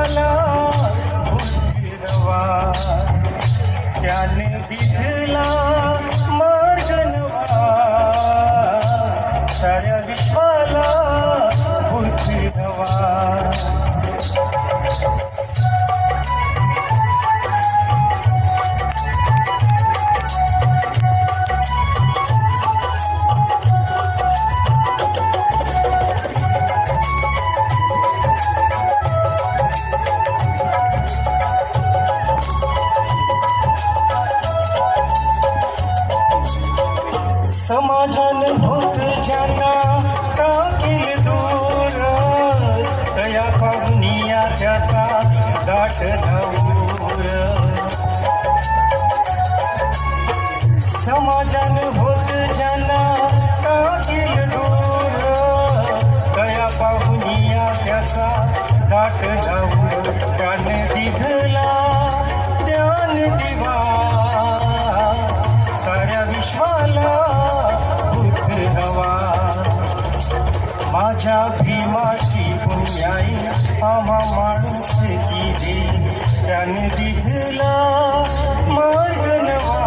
विश्वाला बुद्धी नवा, त्याने दिधला मार्ग नवा, साऱ्या विश्वाला बुद्धी नवा. समाजान भूत ज्यांना टाकील दूर, तया पाहुनिया त्याचा दाट धावूर. समाजान भूत ज्यांना टाकील दूर, तया पाहुनिया त्याचा दाट धावूर. त्याने दिधला ज्ञान दिवा, साऱ्या विश्वाला माझ्या भीमाची पुण्याई आम्हा माणूस की, त्याने दिधला मार्ग नवा,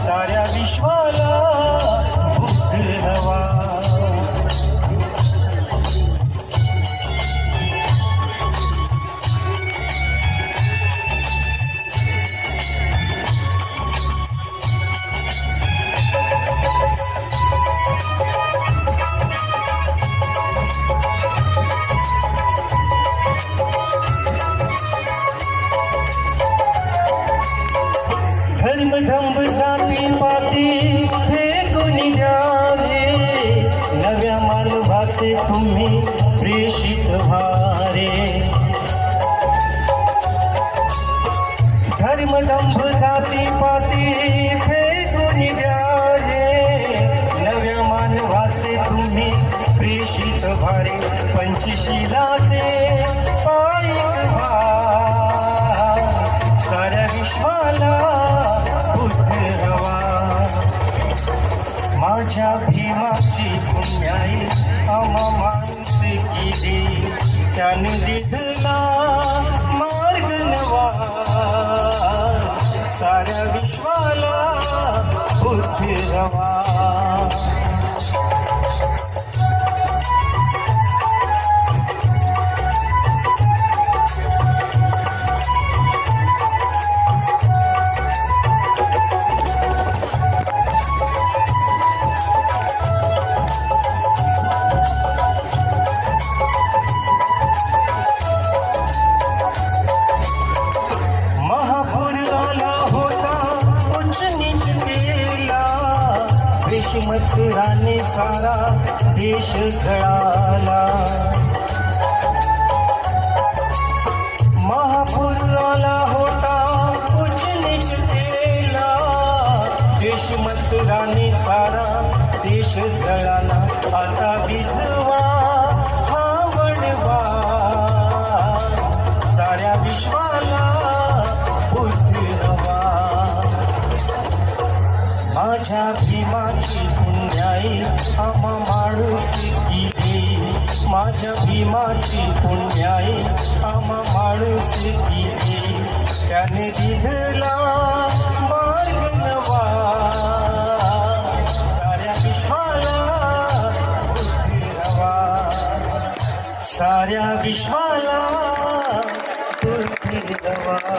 साऱ्या विश्वाला बुद्ध हवा. धर्मधंब जाती पाती फेकून द्यावे, नव्या मानवाचे तुम्ही प्रेषित व्हारे. धर्मधंब जाती पाती फेकून द्यावे, नव्या मानवाचे तुम्ही प्रेषित व्हारे. पंचशिलाचे पायिक व्हा, साऱ्या विश्वाला माझ्या भीमाची पुण्याई आम्हा माणूस की, त्याने दिधला मार्ग नवा, साऱ्या विश्वाला बुद्धी रवा. मत्सराने सारा देश जळाला. महापूर आला होता उच्च नीच केला, देश मत्सराने सारा देश जळाला. आता विधवा हा वणवा, साऱ्या विश्वाला बुद्धी हवा. माझ्या भीमाची पुण्याई आम्हा माणूस की, माझ्या भीमाची पुण्याई आम्हा माणूस की, त्याने दिधला मार्ग नवा, साऱ्या विश्वाला बुद्धी हवा, साऱ्या विश्वाला बुद्धी हवा.